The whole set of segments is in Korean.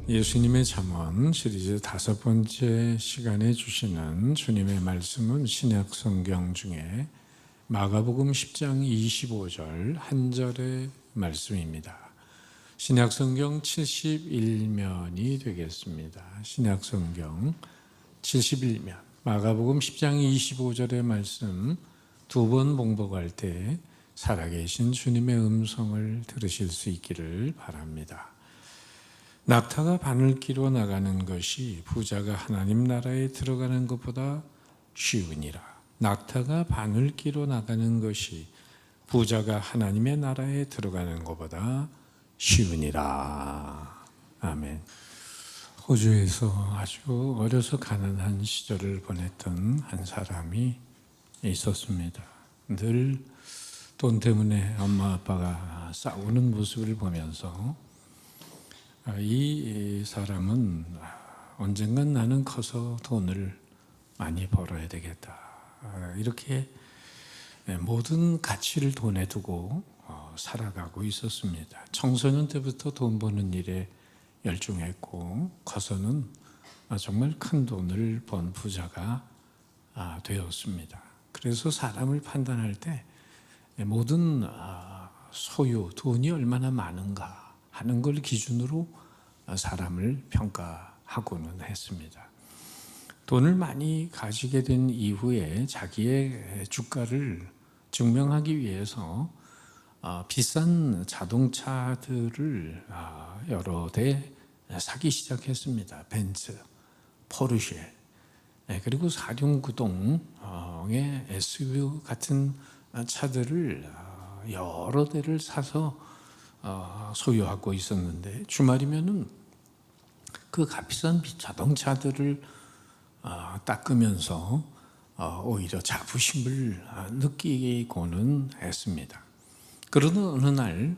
예수님의 잠언 시리즈 5번째 시간에 주시는 주님의 말씀은 신약 성경 중에 마가복음 10장 25절 한 절의 말씀입니다. 신약 성경 71면이 되겠습니다. 신약 성경 71면 마가복음 10장 25절의 말씀 2번 봉독할 때 살아계신 주님의 음성을 들으실 수 있기를 바랍니다. 낙타가 바늘 끼러 나가는 것이 부자가 하나님 나라에 들어가는 것보다 쉬우니라. 낙타가 바늘 끼러 나가는 것이 부자가 하나님의 나라에 들어가는 것보다 쉬우니라. 아멘. 호주에서 아주 어려서 가난한 시절을 보냈던 한 사람이 있었습니다. 늘 돈 때문에 엄마 아빠가 싸우는 모습을 보면서 이 사람은 언젠간 나는 커서 돈을 많이 벌어야 되겠다. 이렇게 모든 가치를 돈에 두고 살아가고 있었습니다. 청소년 때부터 돈 버는 일에 열중했고 커서는 정말 큰 돈을 번 부자가 되었습니다. 그래서 사람을 판단할 때 모든 소유, 돈이 얼마나 많은가 하는 걸 기준으로 사람을 평가하고는 했습니다. 돈을 많이 가지게 된 이후에 자기의 주가를 증명하기 위해서 비싼 자동차들을 여러 대 사기 시작했습니다. 벤츠, 포르쉐, 그리고 4륜구동의 SUV 같은 차들을 여러 대를 사서 소유하고 있었는데 주말이면은 그 값비싼 자동차들을 닦으면서 오히려 자부심을 느끼고는 했습니다. 그러던 어느 날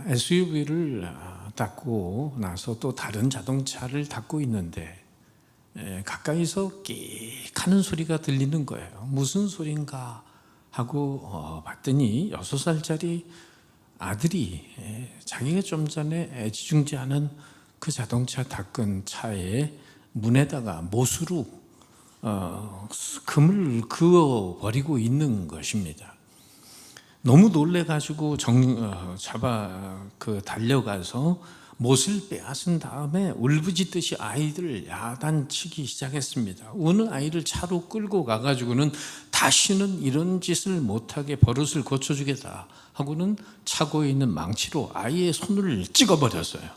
SUV를 닦고 나서 또 다른 자동차를 닦고 있는데 가까이서 끽 하는 소리가 들리는 거예요. 무슨 소린가 하고 봤더니 6살짜리 아들이 자기가 좀 전에 애지중지하는 그 자동차 닦은 차의 문에다가 못으로 금을 그어버리고 있는 것입니다. 너무 놀래가지고 달려가서 못을 빼앗은 다음에 울부짖듯이 아이들을 야단치기 시작했습니다. 어느 아이를 차로 끌고 가가지고는 다시는 이런 짓을 못하게 버릇을 고쳐주겠다 하고는 차고에 있는 망치로 아이의 손을 찍어버렸어요.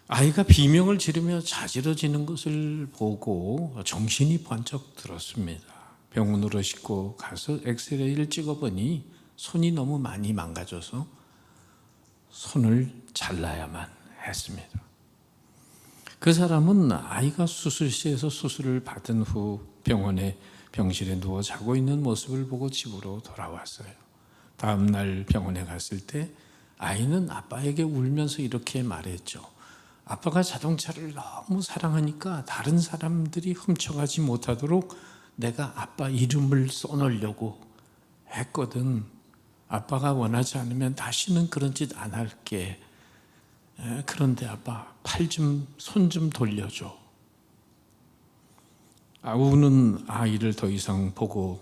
아이가 비명을 지르며 자지러지는 것을 보고 정신이 번쩍 들었습니다. 병원으로 싣고 가서 엑스레이를 찍어보니 손이 너무 많이 망가져서 손을 잘라야만 했습니다. 그 사람은 아이가 수술실에서 수술을 받은 후 병실에 누워 자고 있는 모습을 보고 집으로 돌아왔어요. 다음 날 병원에 갔을 때 아이는 아빠에게 울면서 이렇게 말했죠. 아빠가 자동차를 너무 사랑하니까 다른 사람들이 훔쳐가지 못하도록 내가 아빠 이름을 써놓으려고 했거든. 아빠가 원하지 않으면 다시는 그런 짓 안 할게. 그런데 아빠 손 좀 돌려줘. 우는 아이를 더 이상 보고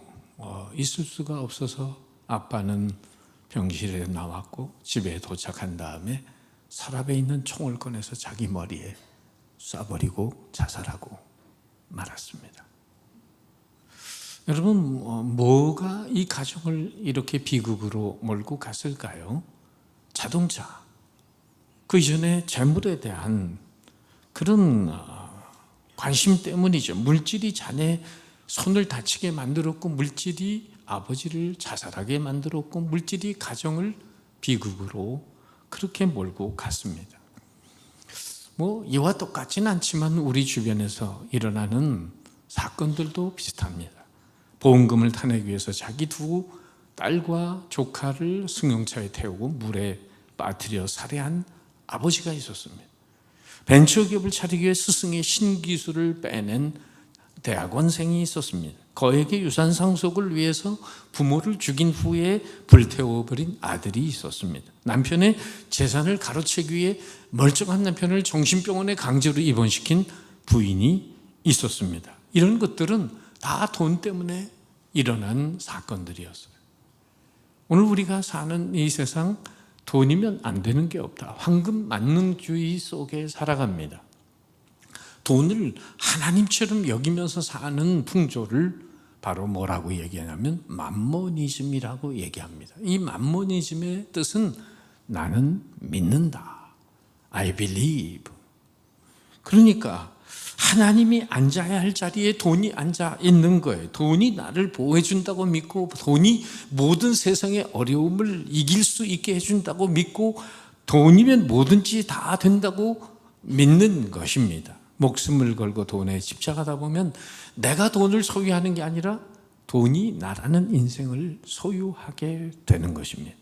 있을 수가 없어서 아빠는 병실에 나왔고 집에 도착한 다음에 서랍에 있는 총을 꺼내서 자기 머리에 쏴버리고 자살하고 말았습니다. 여러분, 뭐가 이 가정을 이렇게 비극으로 몰고 갔을까요? 자동차, 그 이전에 재물에 대한 그런 관심 때문이죠. 물질이 자네 손을 다치게 만들었고, 물질이 아버지를 자살하게 만들었고, 물질이 가정을 비극으로 그렇게 몰고 갔습니다. 이와 똑같진 않지만 우리 주변에서 일어나는 사건들도 비슷합니다. 보험금을 타내기 위해서 자기 두 딸과 조카를 승용차에 태우고 물에 빠뜨려 살해한 아버지가 있었습니다. 벤처기업을 차리기 위해 스승의 신기술을 빼낸 대학원생이 있었습니다. 거액의 유산 상속을 위해서 부모를 죽인 후에 불태워버린 아들이 있었습니다. 남편의 재산을 가로채기 위해 멀쩡한 남편을 정신병원에 강제로 입원시킨 부인이 있었습니다. 이런 것들은 다 돈 때문에 일어난 사건들이었어요. 오늘 우리가 사는 이 세상, 돈이면 안 되는 게 없다. 황금 만능주의 속에 살아갑니다. 돈을 하나님처럼 여기면서 사는 풍조를 바로 뭐라고 얘기하냐면 맘모니즘이라고 얘기합니다. 이 맘모니즘의 뜻은 나는 믿는다. I believe. 그러니까 하나님이 앉아야 할 자리에 돈이 앉아 있는 거예요. 돈이 나를 보호해 준다고 믿고, 돈이 모든 세상의 어려움을 이길 수 있게 해준다고 믿고, 돈이면 뭐든지 다 된다고 믿는 것입니다. 목숨을 걸고 돈에 집착하다 보면 내가 돈을 소유하는 게 아니라 돈이 나라는 인생을 소유하게 되는 것입니다.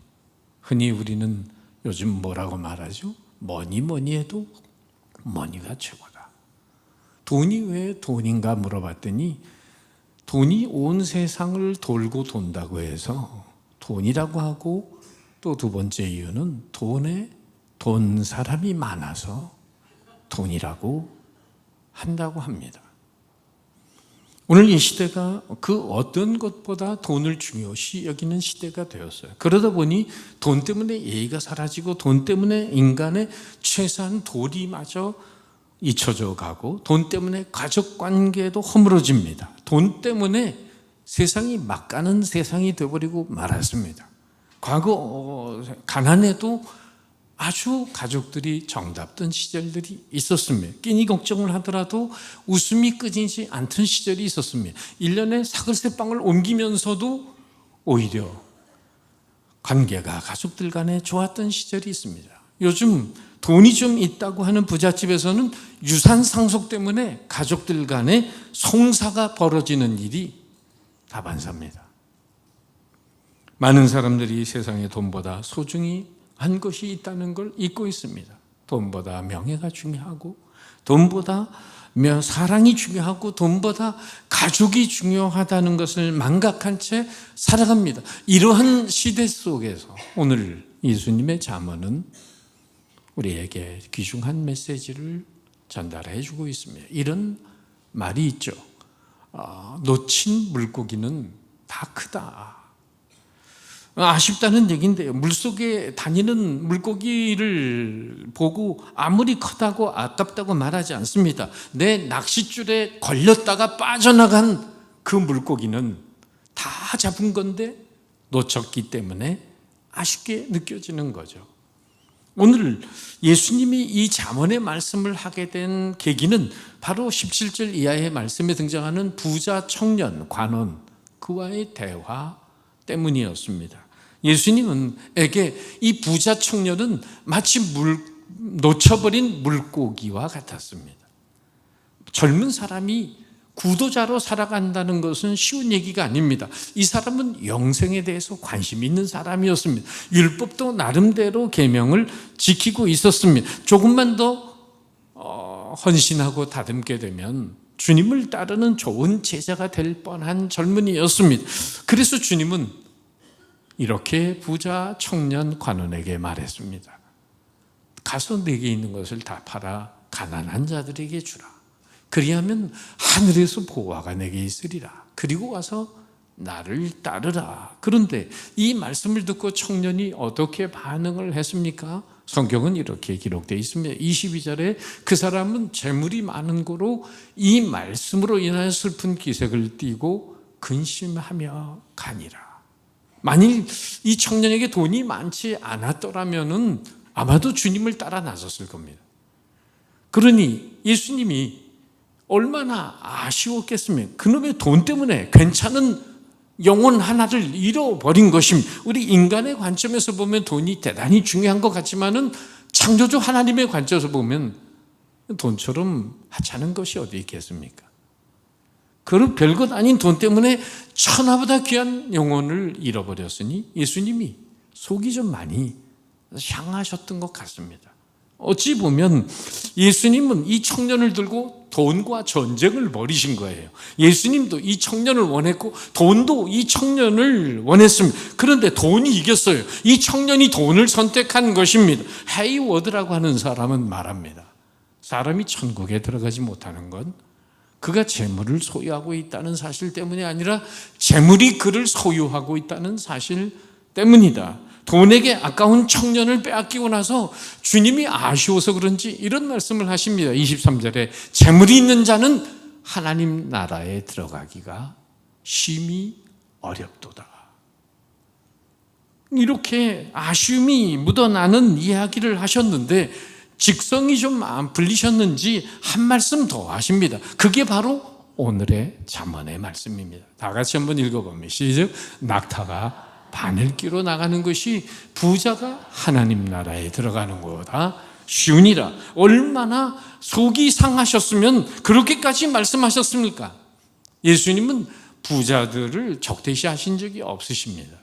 흔히 우리는 요즘 뭐라고 말하죠? 뭐니 해도 머니가 최고다. 돈이 왜 돈인가 물어봤더니 돈이 온 세상을 돌고 돈다고 해서 돈이라고 하고, 또 두 번째 이유는 돈에 돈 사람이 많아서 돈이라고 한다고 합니다. 오늘 이 시대가 그 어떤 것보다 돈을 중요시 여기는 시대가 되었어요. 그러다 보니 돈 때문에 예의가 사라지고, 돈 때문에 인간의 최소한 도리마저 잊혀져 가고, 돈 때문에 가족 관계도 허물어집니다. 돈 때문에 세상이 막 가는 세상이 되어버리고 말았습니다. 과거 가난해도 아주 가족들이 정답던 시절들이 있었습니다. 끼니 걱정을 하더라도 웃음이 끊이지 않던 시절이 있었습니다. 1년에 사글세빵을 옮기면서도 오히려 관계가 가족들 간에 좋았던 시절이 있습니다. 요즘 돈이 좀 있다고 하는 부잣집에서는 유산 상속 때문에 가족들 간에 송사가 벌어지는 일이 다반사입니다. 많은 사람들이 세상에 돈보다 소중히 한 것이 있다는 걸 잊고 있습니다. 돈보다 명예가 중요하고, 돈보다 사랑이 중요하고, 돈보다 가족이 중요하다는 것을 망각한 채 살아갑니다. 이러한 시대 속에서 오늘 예수님의 잠언은 우리에게 귀중한 메시지를 전달해 주고 있습니다. 이런 말이 있죠. 놓친 물고기는 다 크다. 아쉽다는 얘기인데요. 물속에 다니는 물고기를 보고 아무리 크다고 아깝다고 말하지 않습니다. 내 낚싯줄에 걸렸다가 빠져나간 그 물고기는 다 잡은 건데 놓쳤기 때문에 아쉽게 느껴지는 거죠. 오늘 예수님이 이 잠언의 말씀을 하게 된 계기는 바로 17절 이하의 말씀에 등장하는 부자 청년 관원, 그와의 대화 때문이었습니다. 예수님에게 이 부자 청년은 마치 놓쳐버린 물고기와 같았습니다. 젊은 사람이 구도자로 살아간다는 것은 쉬운 얘기가 아닙니다. 이 사람은 영생에 대해서 관심 있는 사람이었습니다. 율법도 나름대로 계명을 지키고 있었습니다. 조금만 더 헌신하고 다듬게 되면 주님을 따르는 좋은 제자가 될 뻔한 젊은이였습니다. 그래서 주님은 이렇게 부자 청년 관원에게 말했습니다. 가서 내게 있는 것을 다 팔아 가난한 자들에게 주라. 그리하면 하늘에서 보화가 내게 있으리라. 그리고 와서 나를 따르라. 그런데 이 말씀을 듣고 청년이 어떻게 반응을 했습니까? 성경은 이렇게 기록되어 있습니다. 22절에 그 사람은 재물이 많은 고로 이 말씀으로 인하여 슬픈 기색을 띠고 근심하며 가니라. 만일 이 청년에게 돈이 많지 않았더라면 아마도 주님을 따라 나섰을 겁니다. 그러니 예수님이 얼마나 아쉬웠겠습니까? 그놈의 돈 때문에 괜찮은 영혼 하나를 잃어버린 것입니다. 우리 인간의 관점에서 보면 돈이 대단히 중요한 것 같지만은 창조주 하나님의 관점에서 보면 돈처럼 하찮은 것이 어디 있겠습니까? 그런 별것 아닌 돈 때문에 천하보다 귀한 영혼을 잃어버렸으니 예수님이 속이 좀 많이 상하셨던 것 같습니다. 어찌 보면 예수님은 이 청년을 들고 돈과 전쟁을 벌이신 거예요. 예수님도 이 청년을 원했고 돈도 이 청년을 원했습니다. 그런데 돈이 이겼어요. 이 청년이 돈을 선택한 것입니다. 헤이워드라고 하는 사람은 말합니다. 사람이 천국에 들어가지 못하는 건 그가 재물을 소유하고 있다는 사실 때문이 아니라 재물이 그를 소유하고 있다는 사실 때문이다. 돈에게 아까운 청년을 빼앗기고 나서 주님이 아쉬워서 그런지 이런 말씀을 하십니다. 23절에 재물이 있는 자는 하나님 나라에 들어가기가 심히 어렵도다. 이렇게 아쉬움이 묻어나는 이야기를 하셨는데 직성이 좀 안 풀리셨는지 한 말씀 더 하십니다. 그게 바로 오늘의 잠언의 말씀입니다. 다 같이 한번 읽어보면 시작. 낙타가 바늘 끼로 나가는 것이 부자가 하나님 나라에 들어가는 것보다 쉬우니라. 얼마나 속이 상하셨으면 그렇게까지 말씀하셨습니까? 예수님은 부자들을 적대시하신 적이 없으십니다.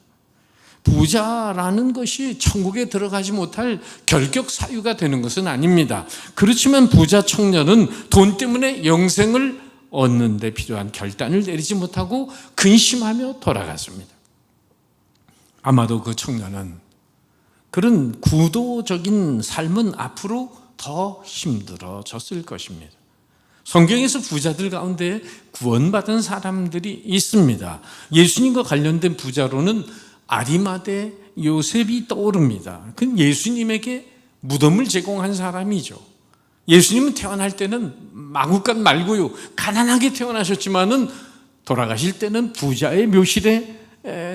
부자라는 것이 천국에 들어가지 못할 결격 사유가 되는 것은 아닙니다. 그렇지만 부자 청년은 돈 때문에 영생을 얻는 데 필요한 결단을 내리지 못하고 근심하며 돌아갔습니다. 아마도 그 청년은 그런 구도적인 삶은 앞으로 더 힘들어졌을 것입니다. 성경에서 부자들 가운데 구원받은 사람들이 있습니다. 예수님과 관련된 부자로는 아리마대 요셉이 떠오릅니다. 그는 예수님에게 무덤을 제공한 사람이죠. 예수님은 태어날 때는 마구간 말고요 가난하게 태어나셨지만은 돌아가실 때는 부자의 묘실에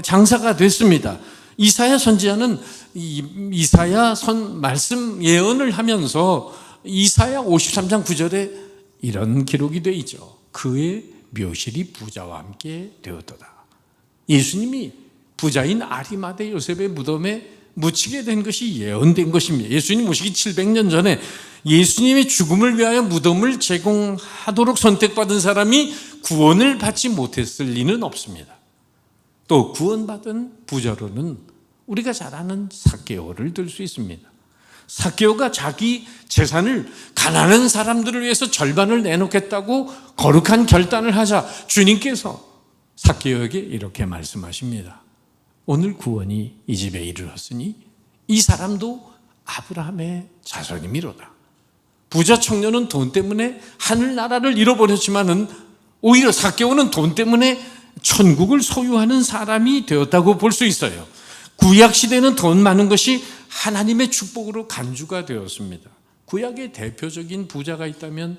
장사가 됐습니다. 이사야 선지자는 이사야 말씀 예언을 하면서 이사야 53장 9절에 이런 기록이 되어 있죠. 그의 묘실이 부자와 함께 되었도다. 예수님이 부자인 아리마대 요셉의 무덤에 묻히게 된 것이 예언된 것입니다. 예수님 오시기 700년 전에 예수님의 죽음을 위하여 무덤을 제공하도록 선택받은 사람이 구원을 받지 못했을 리는 없습니다. 또 구원받은 부자로는 우리가 잘 아는 삭개오를 들 수 있습니다. 삭개오가 자기 재산을 가난한 사람들을 위해서 절반을 내놓겠다고 거룩한 결단을 하자 주님께서 삭개오에게 이렇게 말씀하십니다. 오늘 구원이 이 집에 이르렀으니 이 사람도 아브라함의 자손이미로다. 부자 청년은 돈 때문에 하늘나라를 잃어버렸지만은 오히려 삭개오는 돈 때문에 천국을 소유하는 사람이 되었다고 볼 수 있어요. 구약시대는 돈 많은 것이 하나님의 축복으로 간주가 되었습니다. 구약의 대표적인 부자가 있다면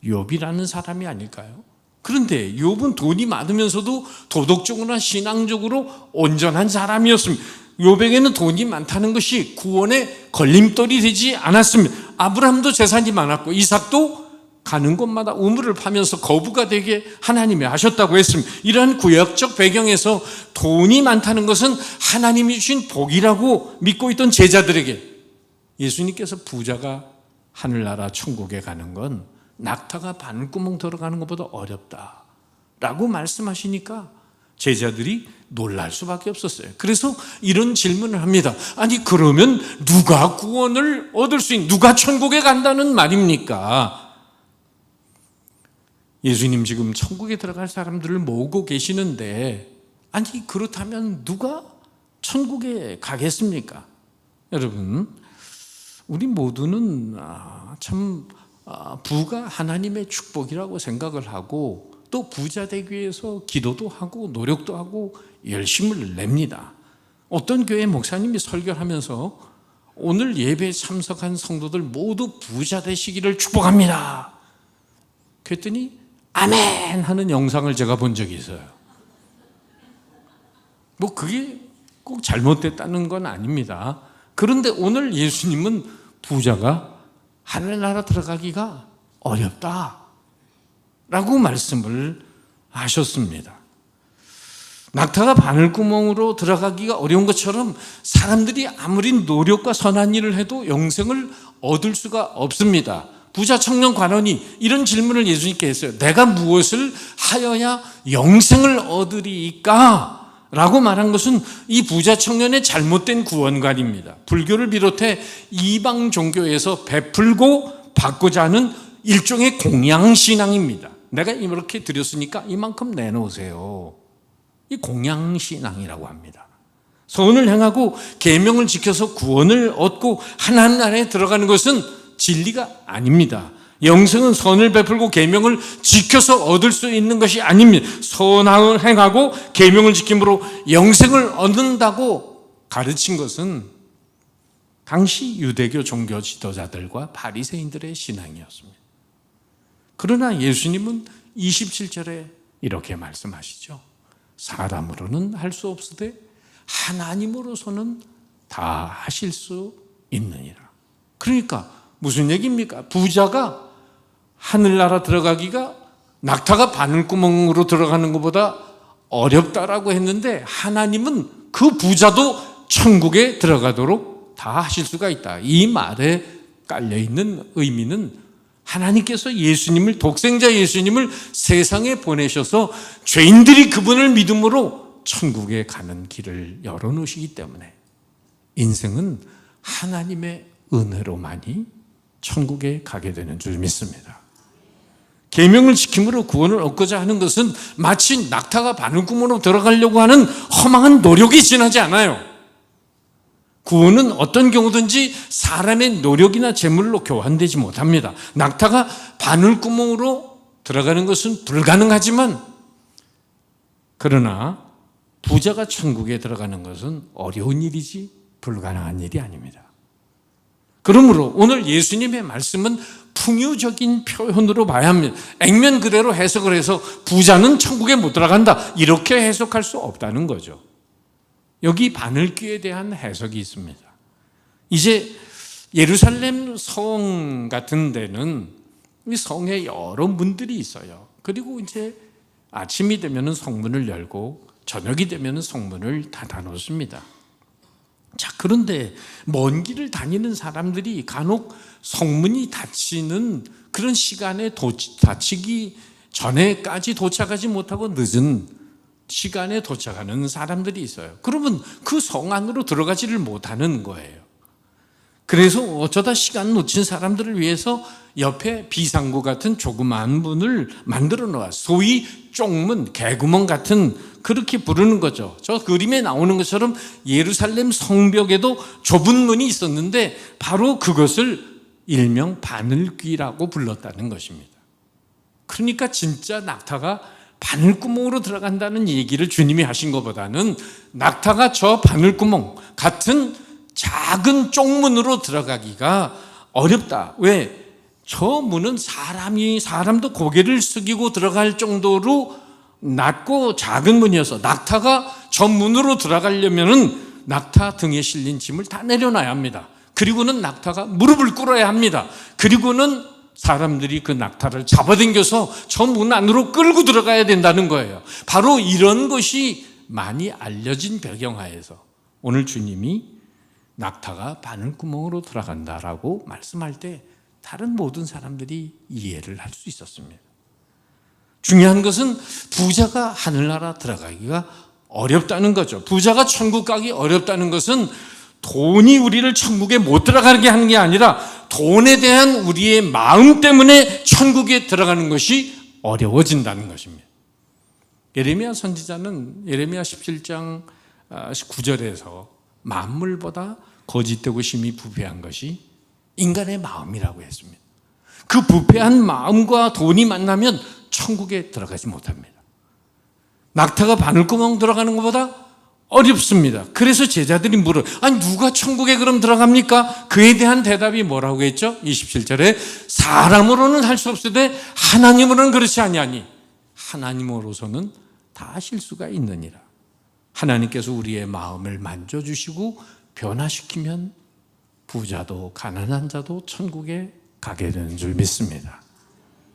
욥이라는 사람이 아닐까요? 그런데 욥은 돈이 많으면서도 도덕적으로나 신앙적으로 온전한 사람이었습니다. 욥에게는 돈이 많다는 것이 구원의 걸림돌이 되지 않았습니다. 아브라함도 재산이 많았고 이삭도 가는 곳마다 우물을 파면서 거부가 되게 하나님이 하셨다고 했습니다. 이러한 구약적 배경에서 돈이 많다는 것은 하나님이 주신 복이라고 믿고 있던 제자들에게 예수님께서 부자가 하늘나라 천국에 가는 건 낙타가 바늘구멍 들어가는 것보다 어렵다라고 말씀하시니까 제자들이 놀랄 수밖에 없었어요. 그래서 이런 질문을 합니다. 아니 그러면 누가 구원을 얻을 수 있는, 누가 천국에 간다는 말입니까? 예수님 지금 천국에 들어갈 사람들을 모으고 계시는데 아니 그렇다면 누가 천국에 가겠습니까? 여러분 우리 모두는 참 부가 하나님의 축복이라고 생각을 하고 또 부자 되기 위해서 기도도 하고 노력도 하고 열심을 냅니다. 어떤 교회 목사님이 설교하면서 오늘 예배에 참석한 성도들 모두 부자 되시기를 축복합니다. 그랬더니 아멘 하는 영상을 제가 본 적이 있어요. 뭐 그게 꼭 잘못됐다는 건 아닙니다. 그런데 오늘 예수님은 부자가 하늘나라 들어가기가 어렵다라고 말씀을 하셨습니다. 낙타가 바늘구멍으로 들어가기가 어려운 것처럼 사람들이 아무리 노력과 선한 일을 해도 영생을 얻을 수가 없습니다. 부자 청년 관원이 이런 질문을 예수님께 했어요. 내가 무엇을 하여야 영생을 얻으리까? 라고 말한 것은 이 부자 청년의 잘못된 구원관입니다. 불교를 비롯해 이방 종교에서 베풀고 받고자 하는 일종의 공양신앙입니다. 내가 이렇게 드렸으니까 이만큼 내놓으세요. 이 공양신앙이라고 합니다. 선을 행하고 계명을 지켜서 구원을 얻고 하나님 나라에 들어가는 것은 진리가 아닙니다. 영생은 선을 베풀고 계명을 지켜서 얻을 수 있는 것이 아닙니다. 선을 행하고 계명을 지킴으로 영생을 얻는다고 가르친 것은 당시 유대교 종교 지도자들과 바리새인들의 신앙이었습니다. 그러나 예수님은 27절에 이렇게 말씀하시죠. 사람으로는 할 수 없으되 하나님으로서는 다 하실 수 있느니라. 그러니까 무슨 얘기입니까? 부자가 하늘나라 들어가기가 낙타가 바늘구멍으로 들어가는 것보다 어렵다라고 했는데 하나님은 그 부자도 천국에 들어가도록 다 하실 수가 있다. 이 말에 깔려있는 의미는 하나님께서 예수님을, 독생자 예수님을 세상에 보내셔서 죄인들이 그분을 믿음으로 천국에 가는 길을 열어놓으시기 때문에 인생은 하나님의 은혜로만이 천국에 가게 되는 줄 믿습니다. 계명을 지킴으로 구원을 얻고자 하는 것은 마치 낙타가 바늘구멍으로 들어가려고 하는 허망한 노력이 지나지 않아요. 구원은 어떤 경우든지 사람의 노력이나 재물로 교환되지 못합니다. 낙타가 바늘구멍으로 들어가는 것은 불가능하지만, 그러나 부자가 천국에 들어가는 것은 어려운 일이지 불가능한 일이 아닙니다. 그러므로 오늘 예수님의 말씀은 풍유적인 표현으로 봐야 합니다. 액면 그대로 해석을 해서 부자는 천국에 못 들어간다, 이렇게 해석할 수 없다는 거죠. 여기 바늘귀에 대한 해석이 있습니다. 이제 예루살렘 성 같은 데는 이 성에 여러 문들이 있어요. 그리고 이제 아침이 되면 성문을 열고 저녁이 되면 성문을 닫아 놓습니다. 자, 그런데 먼 길을 다니는 사람들이 간혹 성문이 닫히는 그런 시간에 닫히기 전에까지 도착하지 못하고 늦은 시간에 도착하는 사람들이 있어요. 그러면 그 성 안으로 들어가지를 못하는 거예요. 그래서 어쩌다 시간 놓친 사람들을 위해서 옆에 비상구 같은 조그마한 문을 만들어 놓아, 소위 쪽문, 개구멍 같은, 그렇게 부르는 거죠. 저 그림에 나오는 것처럼 예루살렘 성벽에도 좁은 문이 있었는데 바로 그것을 일명 바늘귀라고 불렀다는 것입니다. 그러니까 진짜 낙타가 바늘구멍으로 들어간다는 얘기를 주님이 하신 것보다는 낙타가 저 바늘구멍 같은 작은 쪽문으로 들어가기가 어렵다. 왜? 저 문은 사람도 고개를 숙이고 들어갈 정도로 낮고 작은 문이어서 낙타가 저 문으로 들어가려면은 낙타 등에 실린 짐을 다 내려놔야 합니다. 그리고는 낙타가 무릎을 꿇어야 합니다. 그리고는 사람들이 그 낙타를 잡아당겨서 저 문 안으로 끌고 들어가야 된다는 거예요. 바로 이런 것이 많이 알려진 배경하에서 오늘 주님이 낙타가 바늘구멍으로 들어간다라고 말씀할 때 다른 모든 사람들이 이해를 할 수 있었습니다. 중요한 것은 부자가 하늘나라 들어가기가 어렵다는 거죠. 부자가 천국 가기 어렵다는 것은 돈이 우리를 천국에 못 들어가게 하는 게 아니라 돈에 대한 우리의 마음 때문에 천국에 들어가는 것이 어려워진다는 것입니다. 예레미야 선지자는 예레미야 17장 9절에서 만물보다 거짓되고 심히 부패한 것이 인간의 마음이라고 했습니다. 그 부패한 마음과 돈이 만나면 천국에 들어가지 못합니다. 낙타가 바늘구멍 들어가는 것보다 어렵습니다. 그래서 제자들이 물어요. 아니, 누가 천국에 그럼 들어갑니까? 그에 대한 대답이 뭐라고 했죠? 27절에 사람으로는 할 수 없으되 하나님으로는 그렇지 아니하니 하나님으로서는 다 하실 수가 있느니라. 하나님께서 우리의 마음을 만져주시고 변화시키면 부자도 가난한 자도 천국에 가게 되는 줄 믿습니다.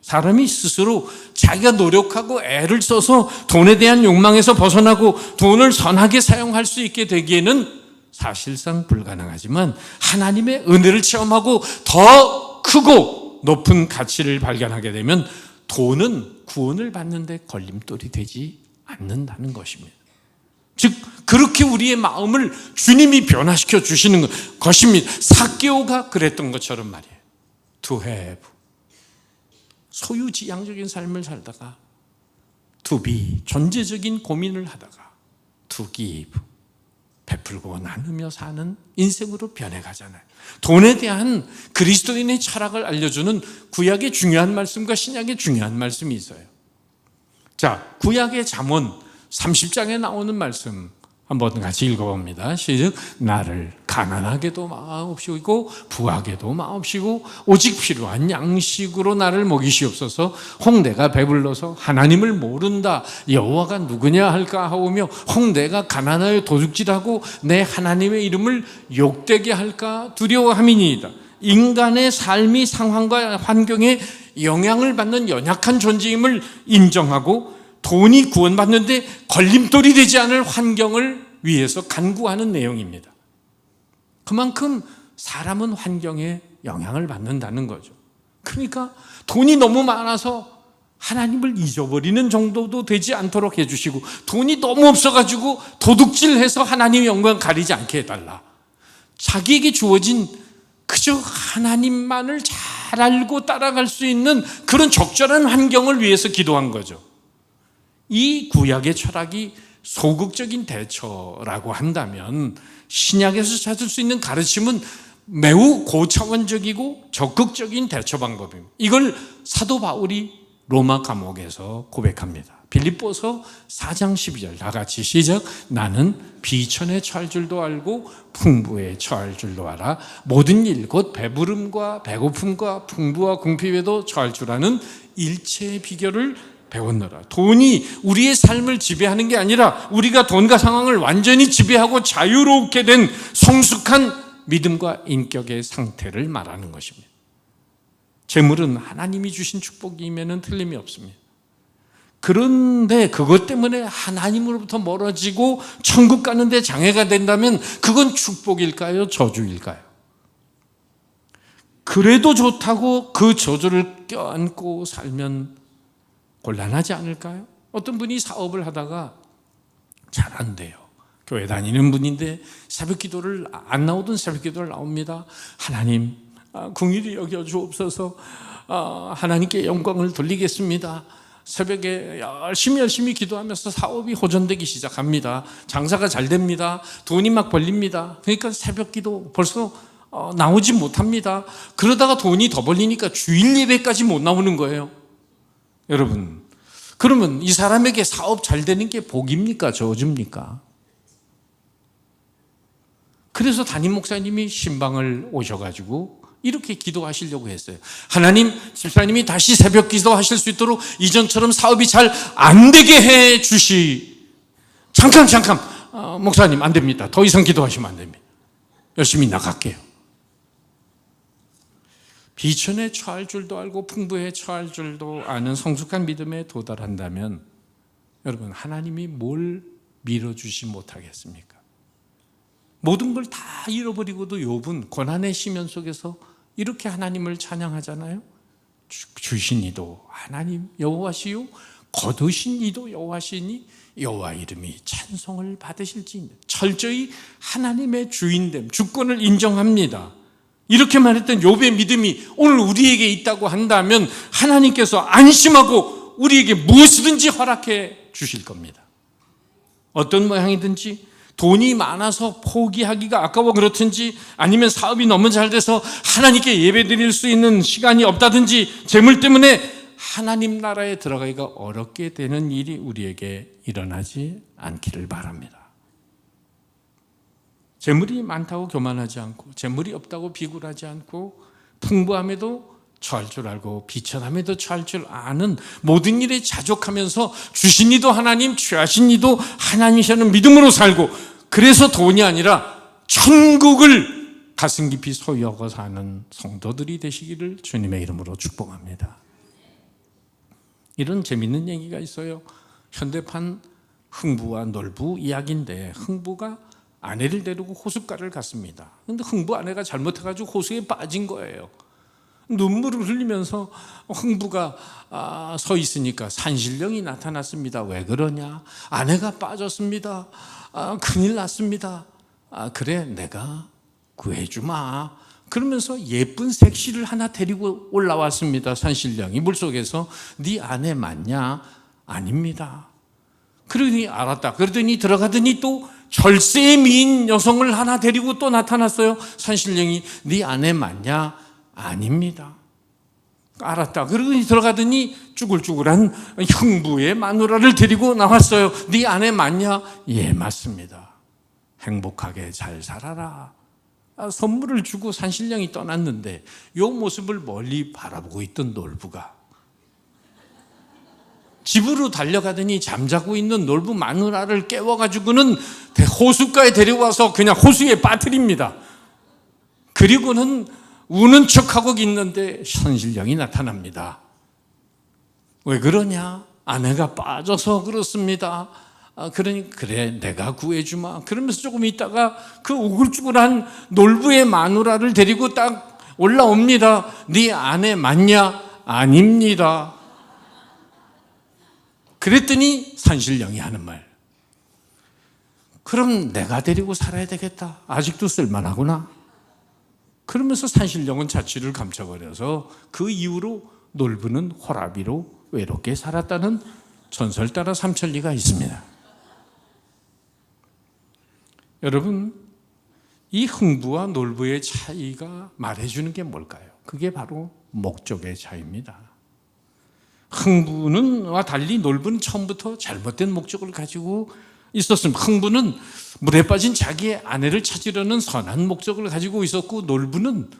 사람이 스스로 자기가 노력하고 애를 써서 돈에 대한 욕망에서 벗어나고 돈을 선하게 사용할 수 있게 되기에는 사실상 불가능하지만 하나님의 은혜를 체험하고 더 크고 높은 가치를 발견하게 되면 돈은 구원을 받는 데 걸림돌이 되지 않는다는 것입니다. 즉 그렇게 우리의 마음을 주님이 변화시켜 주시는 것입니다. 삭개오가 그랬던 것처럼 말이에요. To have, 소유지향적인 삶을 살다가 to be, 존재적인 고민을 하다가 to give, 베풀고 나누며 사는 인생으로 변해가잖아요. 돈에 대한 그리스도인의 철학을 알려주는 구약의 중요한 말씀과 신약의 중요한 말씀이 있어요. 자, 구약의 잠언 30장에 나오는 말씀 한번 같이 읽어봅니다. 시작. 나를 가난하게도 마옵시고 부하게도 마옵시고 오직 필요한 양식으로 나를 먹이시옵소서. 혹 내가 배불러서 하나님을 모른다 여호와가 누구냐 할까 하오며 혹 내가 가난하여 도둑질하고 내 하나님의 이름을 욕되게 할까 두려워함이니이다. 인간의 삶이 상황과 환경에 영향을 받는 연약한 존재임을 인정하고 돈이 구원받는데 걸림돌이 되지 않을 환경을 위해서 간구하는 내용입니다. 그만큼 사람은 환경에 영향을 받는다는 거죠. 그러니까 돈이 너무 많아서 하나님을 잊어버리는 정도도 되지 않도록 해주시고, 돈이 너무 없어가지고 도둑질해서 하나님의 영광 가리지 않게 해달라. 자기에게 주어진 그저 하나님만을 잘 알고 따라갈 수 있는 그런 적절한 환경을 위해서 기도한 거죠. 이 구약의 철학이 소극적인 대처라고 한다면 신약에서 찾을 수 있는 가르침은 매우 고차원적이고 적극적인 대처 방법입니다. 이걸 사도 바울이 로마 감옥에서 고백합니다. 빌립보서 4장 12절 다 같이 시작. 나는 비천에 처할 줄도 알고 풍부에 처할 줄도 알아 모든 일 곧 배부름과 배고픔과 풍부와 궁핍에도 처할 줄 아는 일체의 비결을 배웠노라. 돈이 우리의 삶을 지배하는 게 아니라 우리가 돈과 상황을 완전히 지배하고 자유롭게 된 성숙한 믿음과 인격의 상태를 말하는 것입니다. 재물은 하나님이 주신 축복임에는 틀림이 없습니다. 그런데 그것 때문에 하나님으로부터 멀어지고 천국 가는 데 장애가 된다면 그건 축복일까요? 저주일까요? 그래도 좋다고 그 저주를 껴안고 살면 곤란하지 않을까요? 어떤 분이 사업을 하다가 잘 안 돼요. 교회 다니는 분인데 새벽 기도를 안 나오던 새벽 기도를 나옵니다. 하나님 긍휼히 여겨 주옵소서. 하나님께 영광을 돌리겠습니다. 새벽에 열심히 기도하면서 사업이 호전되기 시작합니다. 장사가 잘 됩니다. 돈이 막 벌립니다. 그러니까 새벽 기도 벌써 나오지 못합니다. 그러다가 돈이 더 벌리니까 주일 예배까지 못 나오는 거예요. 여러분, 그러면 이 사람에게 사업 잘 되는 게 복입니까? 저주입니까? 그래서 담임 목사님이 신방을 오셔가지고 이렇게 기도하시려고 했어요. 하나님, 집사님이 다시 새벽 기도하실 수 있도록 이전처럼 사업이 잘 안 되게 해 주시. 잠깐, 목사님 안 됩니다. 더 이상 기도하시면 안 됩니다. 열심히 나갈게요. 비천에 처할 줄도 알고 풍부에 처할 줄도 아는 성숙한 믿음에 도달한다면 여러분, 하나님이 뭘 밀어주시 못하겠습니까? 모든 걸 다 잃어버리고도 욥은 고난의 시면 속에서 이렇게 하나님을 찬양하잖아요. 주신 이도 하나님 여호와시요 거두신 이도 여호와시니 여호와 이름이 찬송을 받으실지니. 철저히 하나님의 주인됨, 주권을 인정합니다. 이렇게 말했던 욥의 믿음이 오늘 우리에게 있다고 한다면 하나님께서 안심하고 우리에게 무엇이든지 허락해 주실 겁니다. 어떤 모양이든지, 돈이 많아서 포기하기가 아까워 그렇든지, 아니면 사업이 너무 잘 돼서 하나님께 예배드릴 수 있는 시간이 없다든지, 재물 때문에 하나님 나라에 들어가기가 어렵게 되는 일이 우리에게 일어나지 않기를 바랍니다. 재물이 많다고 교만하지 않고, 재물이 없다고 비굴하지 않고, 풍부함에도 처할 줄 알고 비천함에도 처할 줄 아는 모든 일에 자족하면서 주신 이도 하나님, 취하신 이도 하나님이시라는 믿음으로 살고, 그래서 돈이 아니라 천국을 가슴 깊이 소유하고 사는 성도들이 되시기를 주님의 이름으로 축복합니다. 이런 재밌는 얘기가 있어요. 현대판 흥부와 놀부 이야기인데, 흥부가 아내를 데리고 호숫가를 갔습니다. 그런데 흥부 아내가 잘못해가지고 호수에 빠진 거예요. 눈물을 흘리면서 흥부가 서 있으니까 산신령이 나타났습니다. 왜 그러냐? 아내가 빠졌습니다. 큰일 났습니다. 그래, 내가 구해주마. 그러면서 예쁜 색시를 하나 데리고 올라왔습니다. 산신령이 물속에서. 네 아내 맞냐? 아닙니다. 그러더니 알았다. 그러더니 들어가더니 또 절세에 미인 여성을 하나 데리고 또 나타났어요. 산신령이 네 아내 맞냐? 아닙니다. 알았다. 그러더니 들어가더니 쭈글쭈글한 형부의 마누라를 데리고 나왔어요. 네 아내 맞냐? 예, 맞습니다. 행복하게 잘 살아라. 선물을 주고 산신령이 떠났는데 이 모습을 멀리 바라보고 있던 놀부가 집으로 달려가더니 잠자고 있는 놀부 마누라를 깨워가지고는 호숫가에 데려와서 그냥 호수에 빠뜨립니다. 그리고는 우는 척하고 있는데 산신령이 나타납니다. 왜 그러냐? 아내가 빠져서 그렇습니다. 그러니 그래, 내가 구해주마. 그러면서 조금 있다가 그 우글쭈글한 놀부의 마누라를 데리고 딱 올라옵니다. 네 아내 맞냐? 아닙니다. 그랬더니 산신령이 하는 말, 그럼 내가 데리고 살아야 되겠다. 아직도 쓸만하구나. 그러면서 산신령은 자취를 감춰버려서 그 이후로 놀부는 호라비로 외롭게 살았다는 전설 따라 삼천리가 있습니다. 여러분, 이 흥부와 놀부의 차이가 말해주는 게 뭘까요? 그게 바로 목적의 차이입니다. 흥부와 달리 놀부는 처음부터 잘못된 목적을 가지고 있었습니다. 흥부는 물에 빠진 자기의 아내를 찾으려는 선한 목적을 가지고 있었고, 놀부는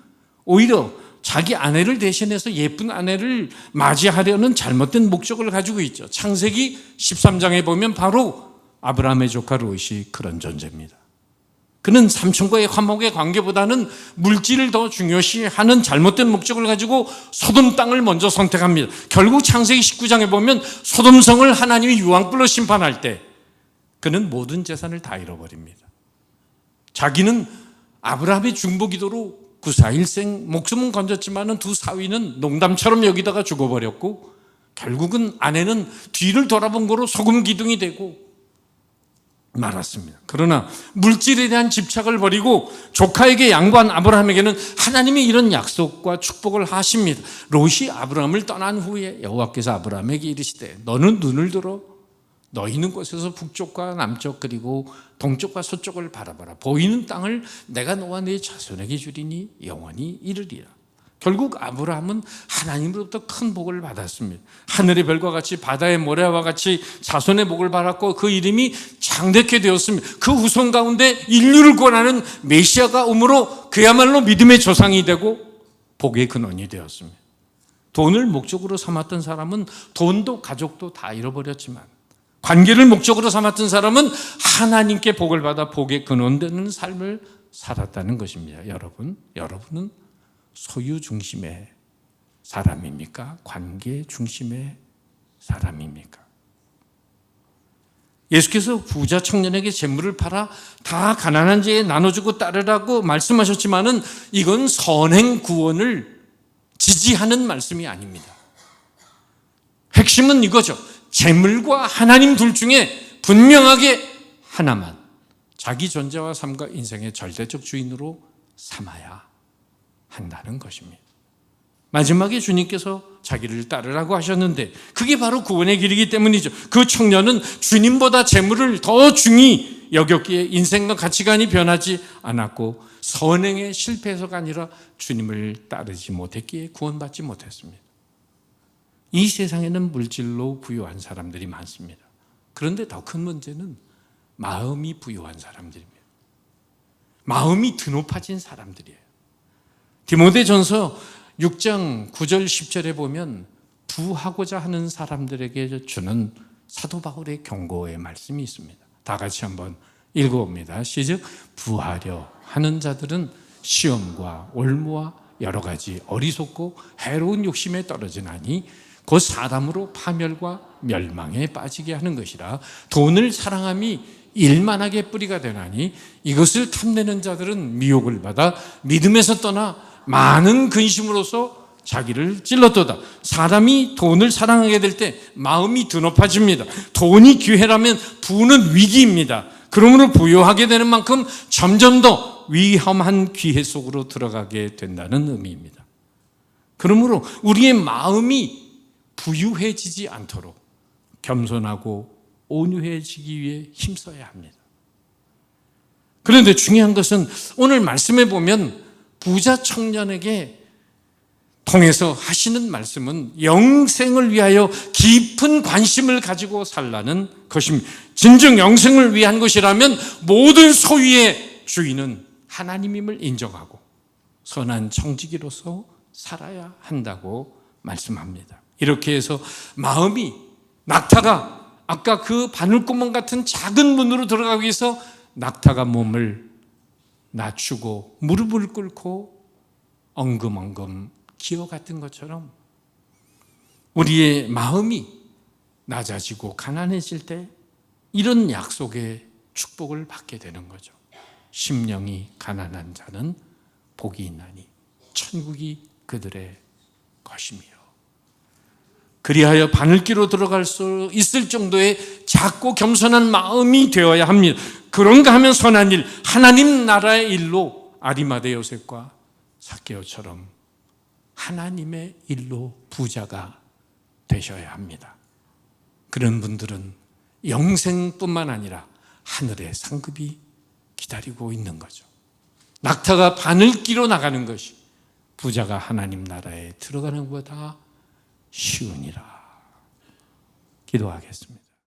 오히려 자기 아내를 대신해서 예쁜 아내를 맞이하려는 잘못된 목적을 가지고 있죠. 창세기 13장에 보면 바로 아브라함의 조카 롯이 그런 존재입니다. 그는 삼촌과의 화목의 관계보다는 물질을 더 중요시하는 잘못된 목적을 가지고 소돔 땅을 먼저 선택합니다. 결국 창세기 19장에 보면 소돔성을 하나님이 유황불로 심판할 때 그는 모든 재산을 다 잃어버립니다. 자기는 아브라함의 중보기도로 구사일생 목숨은 건졌지만 두 사위는 농담처럼 여기다가 죽어버렸고, 결국은 아내는 뒤를 돌아본 거로 소금 기둥이 되고 말았습니다. 그러나 물질에 대한 집착을 버리고 조카에게 양보한 아브라함에게는 하나님이 이런 약속과 축복을 하십니다. 롯이 아브라함을 떠난 후에 여호와께서 아브라함에게 이르시되 너는 눈을 들어 너 있는 곳에서 북쪽과 남쪽 그리고 동쪽과 서쪽을 바라봐라. 보이는 땅을 내가 너와 네 자손에게 주리니 영원히 이르리라. 결국 아브라함은 하나님으로부터 큰 복을 받았습니다. 하늘의 별과 같이 바다의 모래와 같이 자손의 복을 받았고 그 이름이 장대케 되었습니다. 그 후손 가운데 인류를 구원하는 메시아가 오므로 그야말로 믿음의 조상이 되고 복의 근원이 되었습니다. 돈을 목적으로 삼았던 사람은 돈도 가족도 다 잃어버렸지만, 관계를 목적으로 삼았던 사람은 하나님께 복을 받아 복의 근원되는 삶을 살았다는 것입니다. 여러분은 소유 중심의 사람입니까? 관계 중심의 사람입니까? 예수께서 부자 청년에게 재물을 팔아 다 가난한 자에 나눠주고 따르라고 말씀하셨지만은 이건 선행 구원을 지지하는 말씀이 아닙니다. 핵심은 이거죠. 재물과 하나님 둘 중에 분명하게 하나만 자기 존재와 삶과 인생의 절대적 주인으로 삼아야 한다는 것입니다. 마지막에 주님께서 자기를 따르라고 하셨는데 그게 바로 구원의 길이기 때문이죠. 그 청년은 주님보다 재물을 더 중히 여겼기에 인생과 가치관이 변하지 않았고 선행에 실패해서가 아니라 주님을 따르지 못했기에 구원받지 못했습니다. 이 세상에는 물질로 부유한 사람들이 많습니다. 그런데 더 큰 문제는 마음이 부유한 사람들입니다. 마음이 드높아진 사람들이에요. 디모데전서 6장 9절 10절에 보면 부하고자 하는 사람들에게 주는 사도 바울의 경고의 말씀이 있습니다. 다 같이 한번 읽어봅니다. 시작. 부하려 하는 자들은 시험과 올무와 여러 가지 어리석고 해로운 욕심에 떨어지나니 곧 사람으로 파멸과 멸망에 빠지게 하는 것이라. 돈을 사랑함이 일만하게 뿌리가 되나니 이것을 탐내는 자들은 미혹을 받아 믿음에서 떠나 많은 근심으로서 자기를 찔렀도다. 사람이 돈을 사랑하게 될 때 마음이 드높아집니다. 돈이 기회라면 부는 위기입니다. 그러므로 부유하게 되는 만큼 점점 더 위험한 기회 속으로 들어가게 된다는 의미입니다. 그러므로 우리의 마음이 부유해지지 않도록 겸손하고 온유해지기 위해 힘써야 합니다. 그런데 중요한 것은 오늘 말씀에 보면 부자 청년에게 통해서 하시는 말씀은 영생을 위하여 깊은 관심을 가지고 살라는 것입니다. 진정 영생을 위한 것이라면 모든 소유의 주인은 하나님임을 인정하고 선한 청지기로서 살아야 한다고 말씀합니다. 이렇게 해서 마음이 낙타가 아까 그 바늘구멍 같은 작은 문으로 들어가기 위해서 낙타가 몸을 낮추고 무릎을 꿇고 엉금엉금 기어갔던 것처럼 우리의 마음이 낮아지고 가난해질 때 이런 약속의 축복을 받게 되는 거죠. 심령이 가난한 자는 복이 있나니 천국이 그들의 것이며, 그리하여 바늘기로 들어갈 수 있을 정도의 작고 겸손한 마음이 되어야 합니다. 그런가 하면 선한 일, 하나님 나라의 일로 아리마대 요셉과 삭개오처럼 하나님의 일로 부자가 되셔야 합니다. 그런 분들은 영생뿐만 아니라 하늘의 상급이 기다리고 있는 거죠. 낙타가 바늘기로 나가는 것이 부자가 하나님 나라에 들어가는 것보다 쉬우니라. 기도하겠습니다.